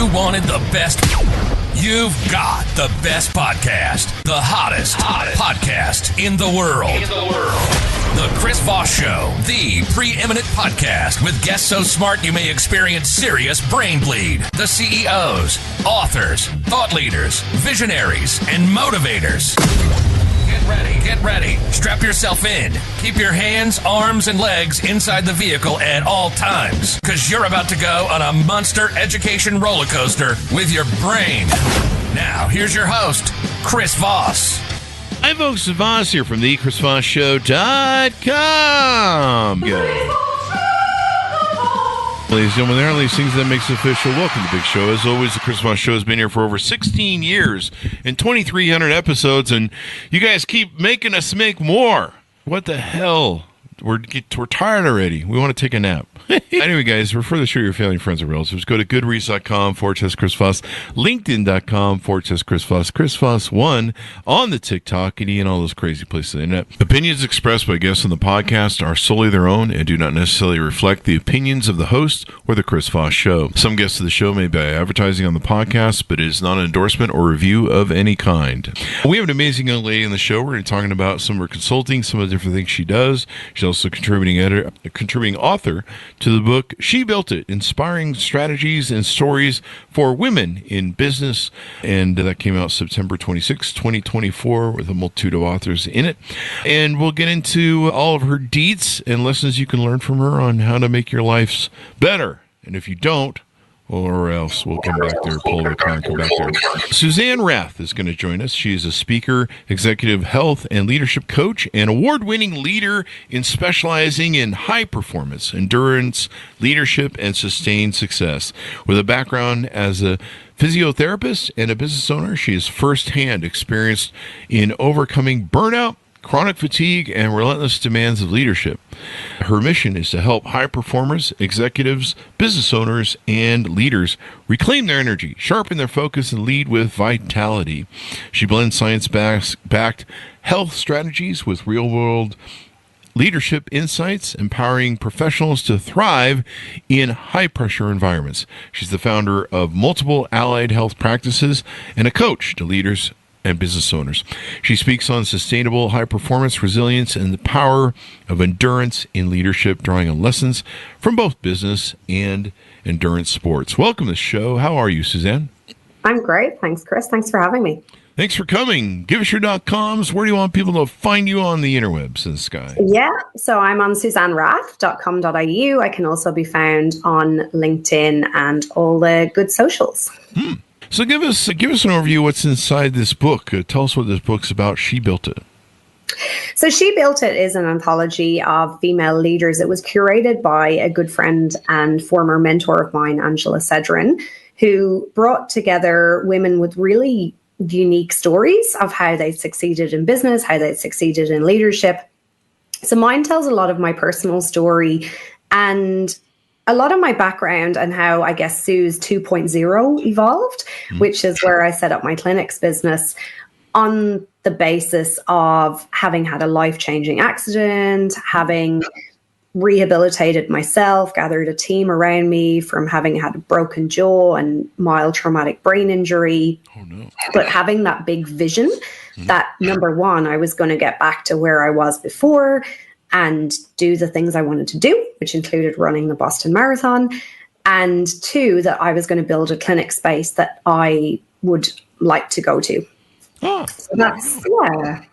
you wanted the best, you've got the best podcast, the hottest podcast in the world. The Chris Voss Show, the preeminent podcast with guests so smart you may experience serious brain bleed. The CEOs, authors, thought leaders, visionaries, and motivators. Get ready. Strap yourself in. Keep your hands, arms, and legs inside the vehicle at all times, because you're about to go on a monster education roller coaster with your brain. Now, here's your host, Chris Voss. Hi, folks. Voss here from the ChrisVossShow.com. Ladies and gentlemen, there are these things that makes it official. Welcome to the big show. As always, the Chris Voss Show has been here for over 16 years and 2,300 episodes, and you guys keep making us make more. What the hell? We're tired already. We want to take a nap. Anyway, guys, refer the show to your family, friends, and relatives. Go to goodreads.com/Chris Voss, LinkedIn.com/Chris Voss, Chris Voss1 on the TikTok, and all those crazy places on the internet. Opinions expressed by guests on the podcast are solely their own and do not necessarily reflect the opinions of the host or the Chris Voss Show. Some guests of the show may be advertising on the podcast, but it is not an endorsement or review of any kind. We have an amazing young lady on the show. We're going to be talking about some of her consulting, some of the different things she does. She's also a contributing author to the book She Built It, Inspiring Strategies and Stories for Women in Business, and that came out September 26, 2024, with a multitude of authors in it. And we'll get into all of her deets and lessons you can learn from her on how to make your lives better. And if you don't, or else we'll come back there, pull the car and come back there. Suzanne Rath is going to join us. She is a speaker, executive health and leadership coach, and award-winning leader in specializing in high performance, endurance, leadership, and sustained success. With a background as a physiotherapist and a business owner, she is firsthand experienced in overcoming burnout, chronic fatigue, and relentless demands of leadership. Her mission is to help high performers, executives, business owners, and leaders reclaim their energy, sharpen their focus, and lead with vitality. She blends science-backed health strategies with real-world leadership insights, empowering professionals to thrive in high-pressure environments. She's the founder of multiple allied health practices and a coach to leaders and business owners. She speaks on sustainable high performance, resilience, and the power of endurance in leadership, drawing on lessons from both business and endurance sports. Welcome to the show. How are you, Suzanne? I'm great. Thanks, Chris. Thanks for having me. Thanks for coming. Give us your .coms. Where do you want people to find you on the interwebs in the sky? Yeah, so I'm on suzannerath.com.au. I can also be found on LinkedIn and all the good socials. So give us an overview of what's inside this book. Tell us what this book's about. She Built It. So She Built It is an anthology of female leaders. It was curated by a good friend and former mentor of mine, Angela Cedrin, who brought together women with really unique stories of how they succeeded in business, how they succeeded in leadership. So mine tells a lot of my personal story and a lot of my background and how I guess Suze 2.0 evolved, which is where I set up my clinics business on the basis of having had a life-changing accident, having rehabilitated myself, gathered a team around me from having had a broken jaw and mild traumatic brain injury. Oh, no. But having that big vision that, number one, I was going to get back to where I was before and do the things I wanted to do, which included running the Boston Marathon. And two, that I was going to build a clinic space that I would like to go to. Oh. So that's, yeah.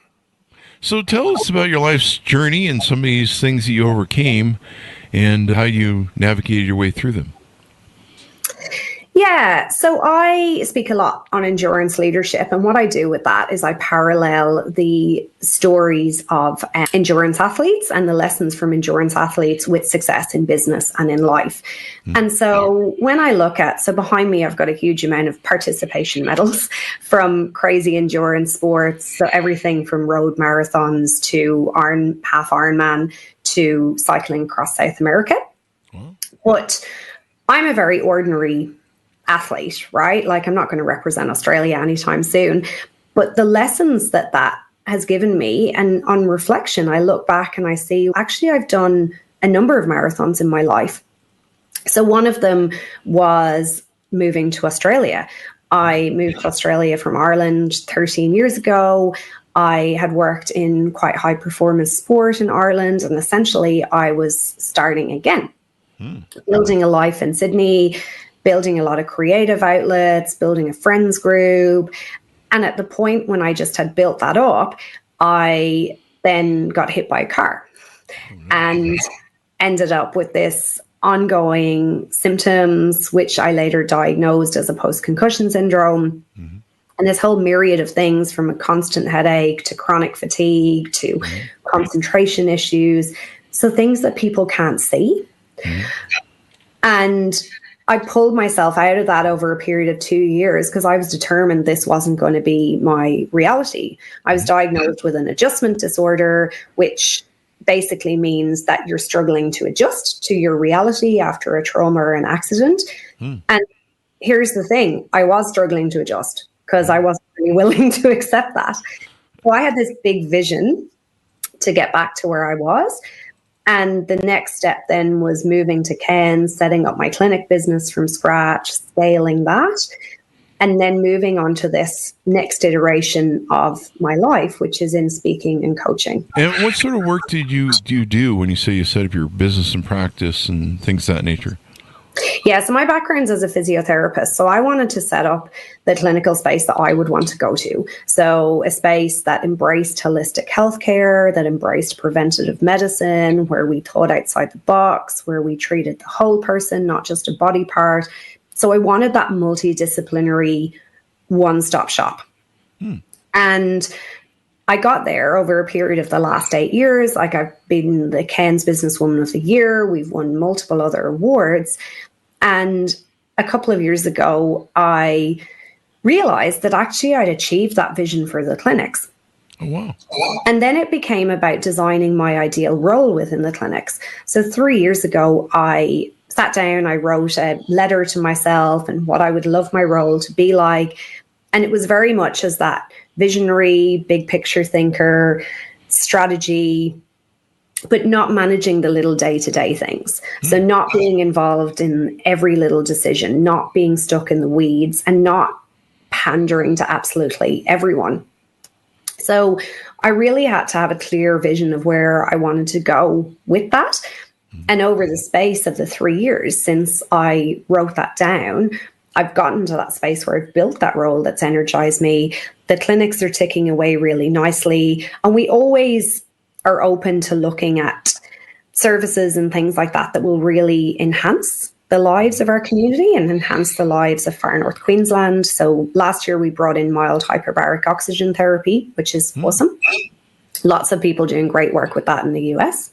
So tell us about your life's journey and some of these things that you overcame and how you navigated your way through them. Yeah, so I speak a lot on endurance leadership, and what I do with that is I parallel the stories of endurance athletes and the lessons from endurance athletes with success in business and in life. And so when I look at, so behind me, I've got a huge amount of participation medals from crazy endurance sports, so everything from road marathons to half Ironman to cycling across South America. But I'm a very ordinary athlete, right? Like, I'm not going to represent Australia anytime soon, but the lessons that has given me, and on reflection, I look back and I see, actually, I've done a number of marathons in my life. So one of them was moving to Australia. I moved to Australia from Ireland 13 years ago. I had worked in quite high performance sport in Ireland, and essentially I was starting again, building a life in Sydney, building a lot of creative outlets, building a friends group. And at the point when I just had built that up, I then got hit by a car and ended up with this ongoing symptoms, which I later diagnosed as a post-concussion syndrome. And this whole myriad of things, from a constant headache to chronic fatigue to concentration issues. So things that people can't see. And I pulled myself out of that over a period of 2 years because I was determined this wasn't going to be my reality. I was diagnosed with an adjustment disorder, which basically means that you're struggling to adjust to your reality after a trauma or an accident. And here's the thing, I was struggling to adjust because I wasn't really willing to accept that. So I had this big vision to get back to where I was. And the next step then was moving to Cairns, setting up my clinic business from scratch, scaling that, and then moving on to this next iteration of my life, which is in speaking and coaching. And what sort of work do you do when you say you set up your business and practice and things of that nature? Yeah, so my background's as a physiotherapist. So I wanted to set up the clinical space that I would want to go to. So a space that embraced holistic healthcare, that embraced preventative medicine, where we thought outside the box, where we treated the whole person, not just a body part. So I wanted that multidisciplinary one-stop shop. And I got there over a period of the last 8 years. Like, I've been the Cairns Businesswoman of the Year. We've won multiple other awards. And a couple of years ago, I realized that actually I'd achieved that vision for the clinics. Oh, wow. And then it became about designing my ideal role within the clinics. So 3 years ago, I sat down, I wrote a letter to myself and what I would love my role to be like. And it was very much as that visionary, big picture thinker, strategy, but not managing the little day-to-day things. So not being involved in every little decision, not being stuck in the weeds, and not pandering to absolutely everyone. So I really had to have a clear vision of where I wanted to go with that. And over the space of the 3 years since I wrote that down, I've gotten to that space where I've built that role that's energized me. The clinics are ticking away really nicely. And we always are open to looking at services and things like that that will really enhance the lives of our community and enhance the lives of Far North Queensland. So last year we brought in mild hyperbaric oxygen therapy, which is awesome. Lots of people doing great work with that in the US.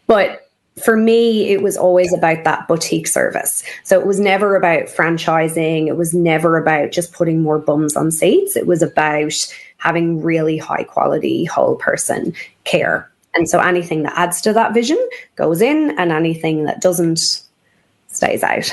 But for me, it was always about that boutique service. So it was never about franchising. It was never about just putting more bums on seats. It was about having really high quality whole person care. And so anything that adds to that vision goes in, and anything that doesn't stays out.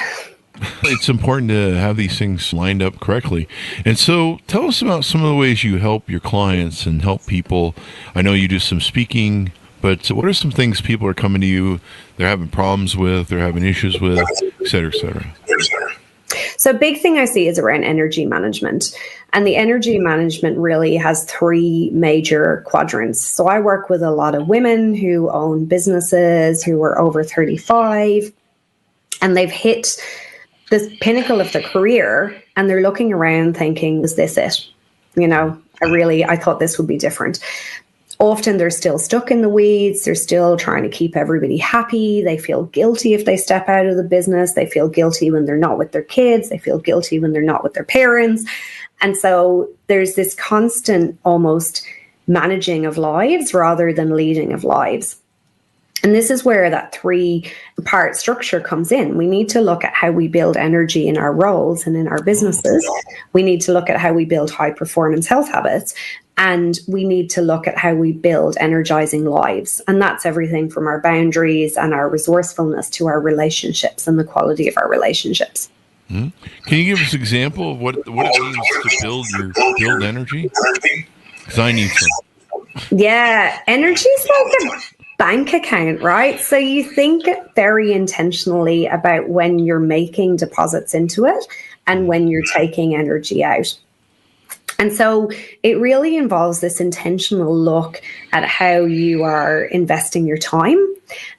It's important to have these things lined up correctly. And so tell us about some of the ways you help your clients and help people. I know you do some speaking, but what are some things people are coming to you, they're having problems with, they're having issues with, et cetera, et cetera? So a big thing I see is around energy management. And the energy management really has three major quadrants. So I work with a lot of women who own businesses, who are over 35, and they've hit this pinnacle of their career, and they're looking around thinking, is this it? You know, I thought this would be different. Often they're still stuck in the weeds. They're still trying to keep everybody happy. They feel guilty if they step out of the business. They feel guilty when they're not with their kids. They feel guilty when they're not with their parents. And so there's this constant almost managing of lives rather than leading of lives. And this is where that three-part structure comes in. We need to look at how we build energy in our roles and in our businesses. We need to look at how we build high-performance health habits. And we need to look at how we build energizing lives. And that's everything from our boundaries and our resourcefulness to our relationships and the quality of our relationships. Mm-hmm. Can you give us an example of what it means to build energy? Because I need some. Yeah, energy is like a bank account, right? So you think very intentionally about when you're making deposits into it and when you're taking energy out. And so it really involves this intentional look at how you are investing your time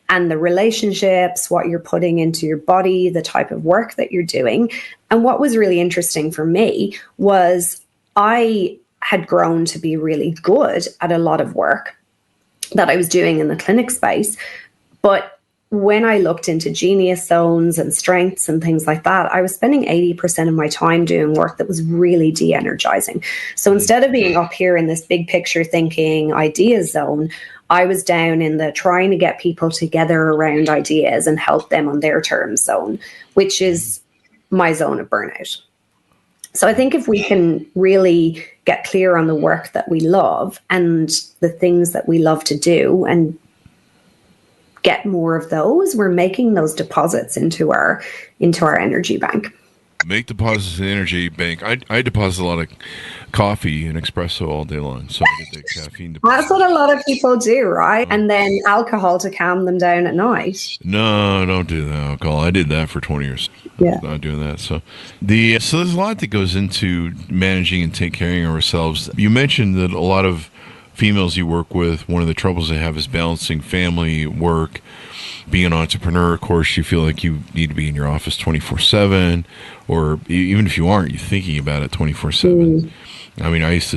and the relationships, what you're putting into your body, the type of work that you're doing. And what was really interesting for me was I had grown to be really good at a lot of work that I was doing in the clinic space. But when I looked into genius zones and strengths and things like that, I was spending 80% of my time doing work that was really de-energizing. So instead of being up here in this big picture thinking ideas zone, I was down in the trying to get people together around ideas and help them on their terms zone, which is my zone of burnout. So I think if we can really get clear on the work that we love and the things that we love to do and get more of those, we're making those deposits into our energy bank. Make deposits in the energy bank. I deposit a lot of coffee and espresso all day long, so I get the caffeine deposit. That's what a lot of people do, right? And then alcohol to calm them down at night. No, don't do the alcohol. I did that for 20 years. Yeah. I'm not doing that. So there's a lot that goes into managing and taking care of ourselves. You mentioned that a lot of females you work with, one of the troubles they have is balancing family, work. Being an entrepreneur, of course, you feel like you need to be in your office 24/7, or even if you aren't, you're thinking about it 24/7. I mean, I used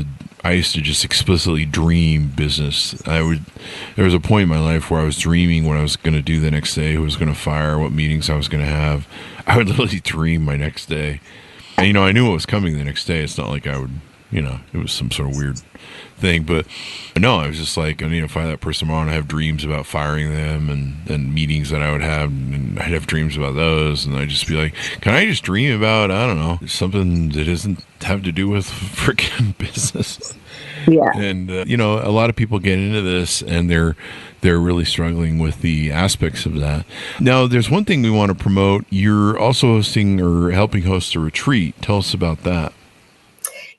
to just explicitly dream business. There was a point in my life where I was dreaming what I was going to do the next day, who was going to fire, what meetings I was going to have. I would literally dream my next day. And, I knew what was coming the next day. It's not like I would, it was some sort of weird thing. But no, I was just like, I need to find that person tomorrow, and I have dreams about firing them and meetings that I would have, and I'd have dreams about those, and I'd just be like, can I just dream about, I don't know, something that doesn't have to do with freaking business? Yeah. And, a lot of people get into this, and they're really struggling with the aspects of that. Now, there's one thing we want to promote. You're also hosting or helping host a retreat. Tell us about that.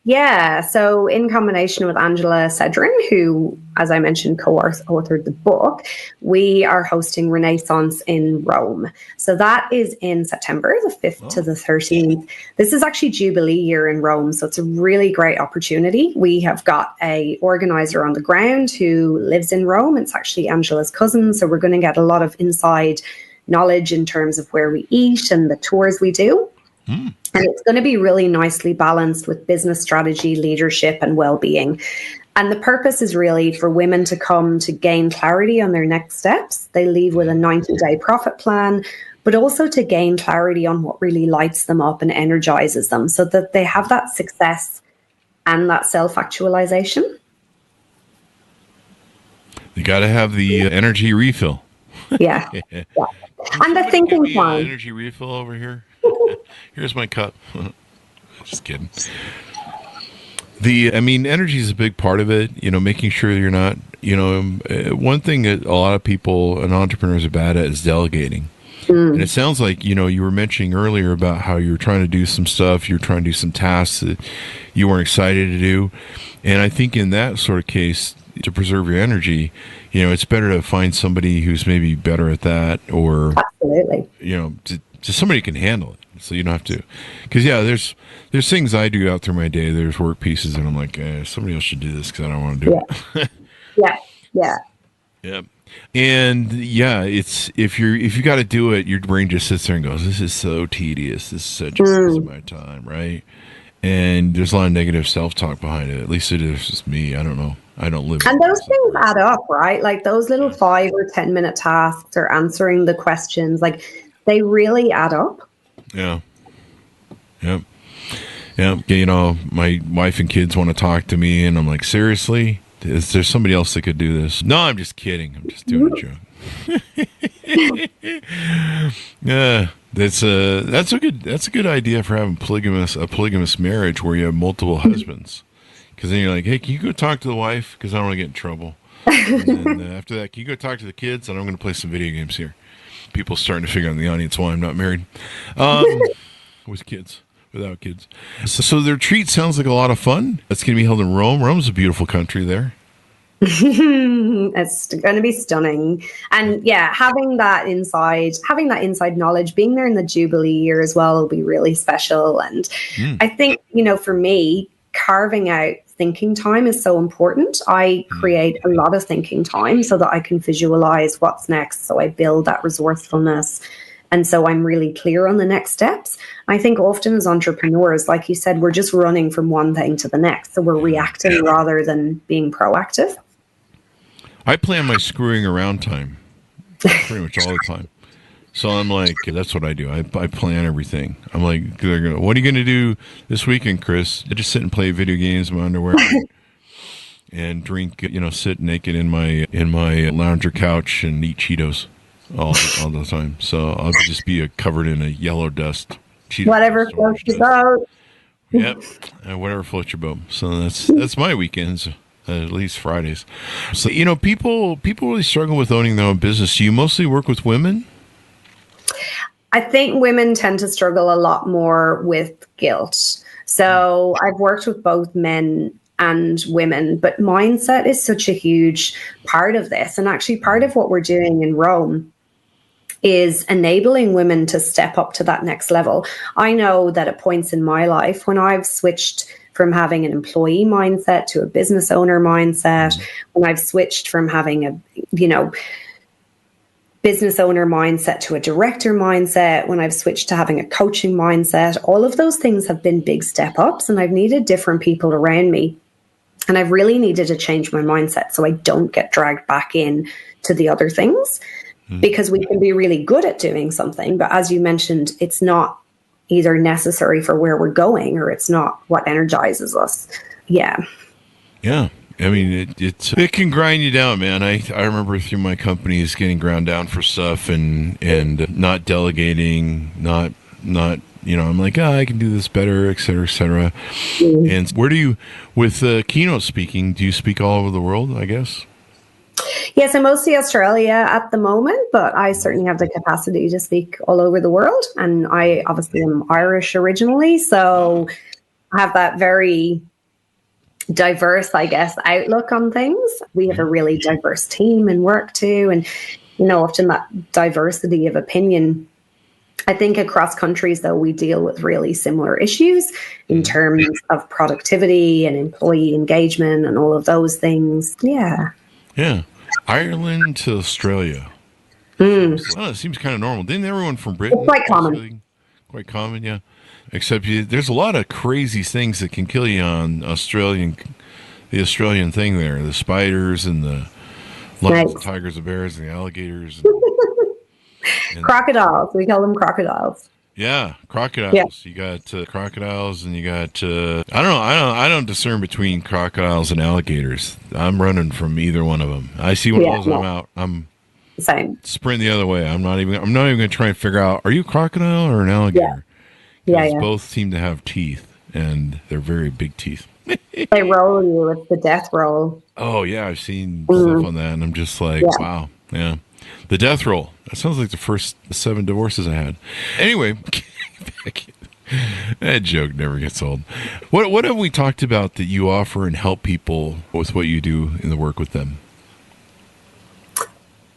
Yeah, so in combination with Angela Cedrin, who, as I mentioned, co-authored the book, we are hosting Renaissance in Rome. So that is in September, the 5th to the 13th. This is actually Jubilee year in Rome, so it's a really great opportunity. We have got a organizer on the ground who lives in Rome. It's actually Angela's cousin, so we're going to get a lot of inside knowledge in terms of where we eat and the tours we do. And it's going to be really nicely balanced with business strategy, leadership, and well-being. And the purpose is really for women to come to gain clarity on their next steps. They leave with a 90-day profit plan, but also to gain clarity on what really lights them up and energizes them so that they have that success and that self-actualization. You got to have the energy refill. Yeah. Yeah. And the thinking plan. Energy refill over here. Here's my cup. Just kidding. Energy is a big part of it. Making sure you're not. One thing that a lot of people and entrepreneurs are bad at is delegating. And it sounds like you were mentioning earlier about how you're trying to do some stuff. You're trying to do some tasks that you weren't excited to do. And I think in that sort of case, to preserve your energy, it's better to find somebody who's maybe better at that, or absolutely, just somebody who can handle it. So you don't have to, because there's things I do out through my day. There's work pieces, and I'm like, somebody else should do this because I don't want to do it. Yeah. And it's if you got to do it, your brain just sits there and goes, "This is so tedious. This is such a waste of my time," right? And there's a lot of negative self-talk behind it. At least it is just me. I don't know. I don't live. And those things add up, right? Like those little 5 or 10 minute tasks or answering the questions, like they really add up. Yeah. My wife and kids want to talk to me, and I'm like, seriously? Is there somebody else that could do this? No, I'm just kidding. I'm just doing a joke. Yeah, that's a good idea for having a polygamous marriage where you have multiple husbands. Because then you're like, hey, can you go talk to the wife? Because I don't want to get in trouble. And then after that, can you go talk to the kids? And I'm going to play some video games here. People starting to figure out in the audience why I'm not married. With kids, without kids. So the retreat sounds like a lot of fun. It's going to be held in Rome. Rome's a beautiful country there. It's going to be stunning. And yeah, having that inside knowledge, being there in the Jubilee year as well will be really special. And I think, for me, carving out thinking time is so important. I create a lot of thinking time so that I can visualize what's next. So I build that resourcefulness. And so I'm really clear on the next steps. I think often as entrepreneurs, like you said, we're just running from one thing to the next. So we're reacting rather than being proactive. I plan my screwing around time pretty much all the time. So I'm like, that's what I do. I plan everything. I'm like, what are you going to do this weekend, Chris? I just sit and play video games in my underwear and drink, sit naked in my lounger couch and eat Cheetos all the time. So I'll just be covered in a yellow dust. Cheetos whatever floats your boat. Yep, whatever floats your boat. So that's my weekends. At least Fridays. So, people really struggle with owning their own business. Do you mostly work with women? I think women tend to struggle a lot more with guilt. So I've worked with both men and women, but mindset is such a huge part of this. And actually part of what we're doing in Rome is enabling women to step up to that next level. I know that at points in my life when I've switched from having an employee mindset to a business owner mindset, when I've switched from having a, business owner mindset to a director mindset, when I've switched to having a coaching mindset, all of those things have been big step ups, and I've needed different people around me. And I've really needed to change my mindset so I don't get dragged back in to the other things, because we can be really good at doing something, but as you mentioned, it's not either necessary for where we're going or it's not what energizes us. Yeah. I mean, it can grind you down, man. I remember through my companies getting ground down for stuff and not delegating, not I'm like, I can do this better, et cetera, et cetera. And where do you, with keynote speaking, do you speak all over the world, I guess? Yes, I'm mostly Australia at the moment, but I certainly have the capacity to speak all over the world. And I obviously am Irish originally, so I have that very diverse, I guess, outlook on things. We have a really diverse team and work too. And, often that diversity of opinion, I think across countries, though, we deal with really similar issues in terms of productivity and employee engagement and all of those things. Yeah. Ireland to Australia. Well, it seems kind of normal. Didn't everyone from Britain? It's quite common. Quite common, yeah. Except there's a lot of crazy things that can kill you on the Australian thing there. The spiders and the lions, the tigers, the bears, and the alligators. And crocodiles. We call them crocodiles. Yeah, crocodiles. Yeah. You got crocodiles, and you got I don't discern between crocodiles and alligators. I'm running from either one of them. I see one of those, I'm out. I'm same. Sprint the other way. I'm not even going to try and figure out, are you a crocodile or an alligator? Yeah. Both seem to have teeth, and they're very big teeth. They roll you with the death roll. Oh yeah, I've seen stuff on that, and I'm just like, wow, yeah. The death roll. That sounds like the first 7 divorces I had. Anyway, that joke never gets old. What have we talked about that you offer and help people with what you do in the work with them?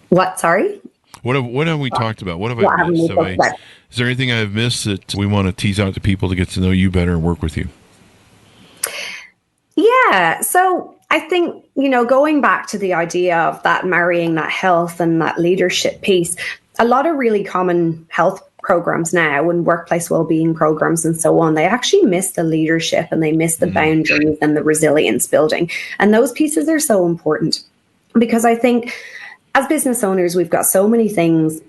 What? Sorry? What have we talked about? What have I missed? Is there anything I've missed that we want to tease out to people to get to know you better and work with you? Yeah. So I think, going back to the idea of that marrying that health and that leadership piece, a lot of really common health programs now and workplace well-being programs and so on, they actually miss the leadership and they miss the boundaries and the resilience building. And those pieces are so important because I think as business owners, we've got so many things,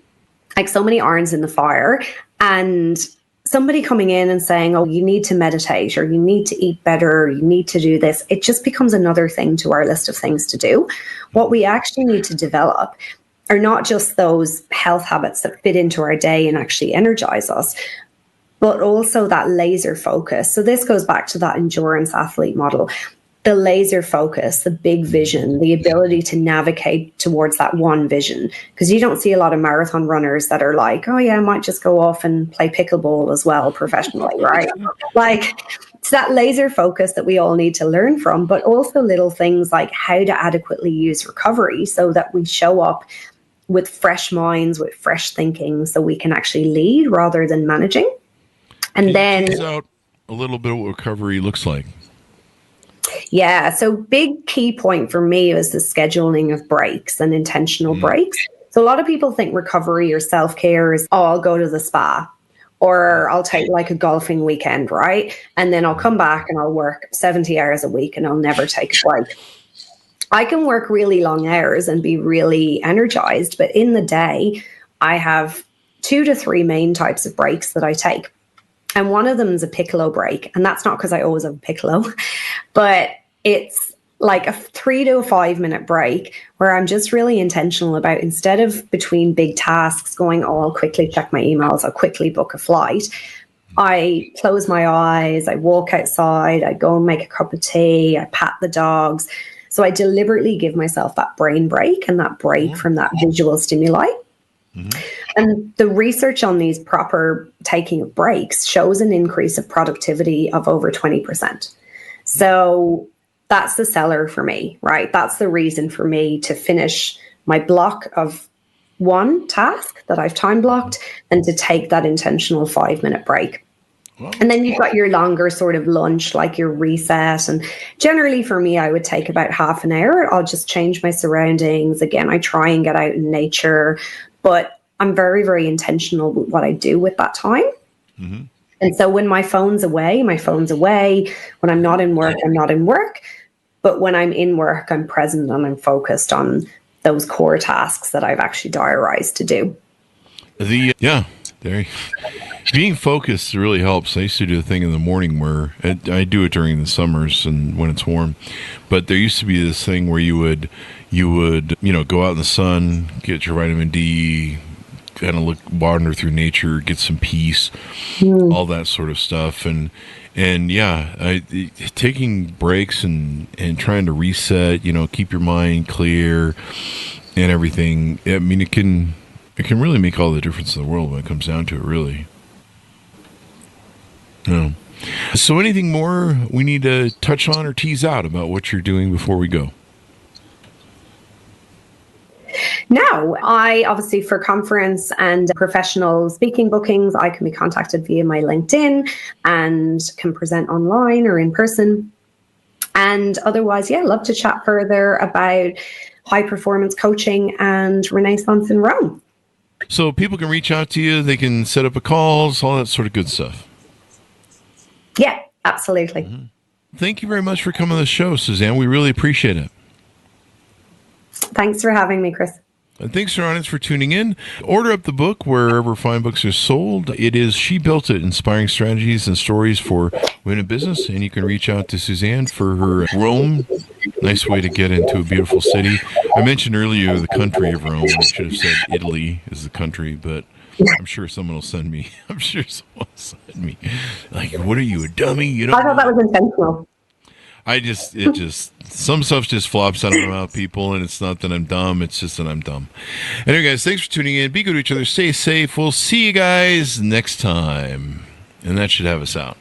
like so many irons in the fire, and somebody coming in and saying, oh, you need to meditate or you need to eat better, or you need to do this, it just becomes another thing to our list of things to do. What we actually need to develop are not just those health habits that fit into our day and actually energize us, but also that laser focus. So this goes back to that endurance athlete model. The laser focus, the big vision, the ability to navigate towards that one vision. Because you don't see a lot of marathon runners that are like, oh yeah, I might just go off and play pickleball as well professionally, right? So that laser focus that we all need to learn from, but also little things like how to adequately use recovery so that we show up with fresh minds, with fresh thinking, so we can actually lead rather than managing. And then tease out a little bit what recovery looks like. Yeah. So big key point for me is the scheduling of breaks and intentional breaks. So a lot of people think recovery or self-care is, oh, I'll go to the spa or I'll take like a golfing weekend, right? And then I'll come back and I'll work 70 hours a week and I'll never take a break. I can work really long hours and be really energized, but in the day, I have 2 to 3 main types of breaks that I take. And one of them is a piccolo break. And that's not because I always have a piccolo, but it's like a 3 to 5 minute break where I'm just really intentional about, instead of between big tasks going, oh, I'll quickly check my emails, I'll quickly book a flight. I close my eyes, I walk outside, I go and make a cup of tea, I pat the dogs. So I deliberately give myself that brain break and that break from that visual stimuli. And the research on these proper taking of breaks shows an increase of productivity of over 20%. So that's the seller for me, right? That's the reason for me to finish my block of one task that I've time blocked and to take that intentional 5-minute break. And then you've got your longer sort of lunch, like your reset. And generally for me, I would take about half an hour. I'll just change my surroundings. Again, I try and get out in nature, but I'm very, very intentional with what I do with that time. And so when my phone's away, my phone's away. When I'm not in work, I'm not in work. But when I'm in work, I'm present and I'm focused on those core tasks that I've actually diarized to do. Being focused really helps. I used to do a thing in the morning where I do it during the summers and when it's warm, but there used to be this thing where you would go out in the sun, get your vitamin D, kind of wander through nature, get some peace, all that sort of stuff. And taking breaks and trying to reset, keep your mind clear and everything. I mean, it can really make all the difference in the world when it comes down to it, really. No. So anything more we need to touch on or tease out about what you're doing before we go? No, I obviously, for conference and professional speaking bookings, I can be contacted via my LinkedIn and can present online or in person. And otherwise, love to chat further about high performance coaching and Renaissance in Rome. So people can reach out to you, they can set up calls, all that sort of good stuff. Yeah, absolutely. Thank you very much for coming on the show, Suzanne. We really appreciate it. Thanks for having me, Chris. And thanks to our audience for tuning in. Order up the book wherever fine books are sold. It is She Built It, Inspiring Strategies and Stories for Women in Business. And you can reach out to Suzanne for her Rome. Nice way to get into a beautiful city. I mentioned earlier the country of Rome. I should have said Italy is the country, but I'm sure someone will send me. Like, what are you, a dummy? I thought that was intentional. Some stuff just flops out of my mouth, people, and it's not that I'm dumb, it's just that I'm dumb. Anyway, guys, thanks for tuning in. Be good to each other. Stay safe. We'll see you guys next time. And that should have us out.